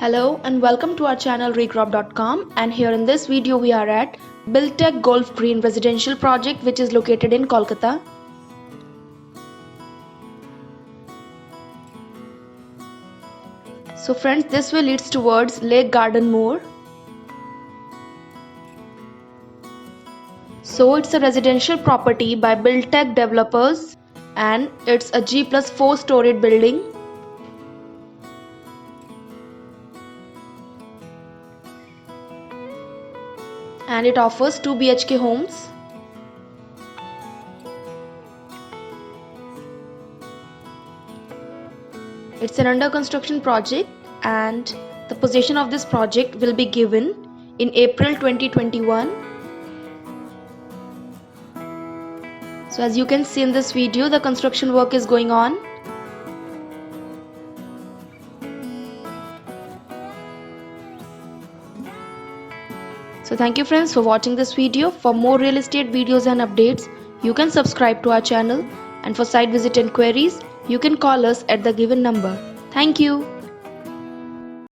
Hello and welcome to our channel Regrob.com, and here in this video we are at Buildtech Golf Green residential project which is located in Kolkata. So friends, this way leads towards Lake Garden Moor. So it's a residential property by Buildtech developers and it's a G+4 storied building. And it offers 2 BHK homes. It's an under construction project and the possession of this project will be given in April 2021. So as you can see in this video, the construction work is going on. So thank you friends for watching this video. For more real estate videos and updates, you can subscribe to our channel, and for site visit and queries, you can call us at the given number. Thank you.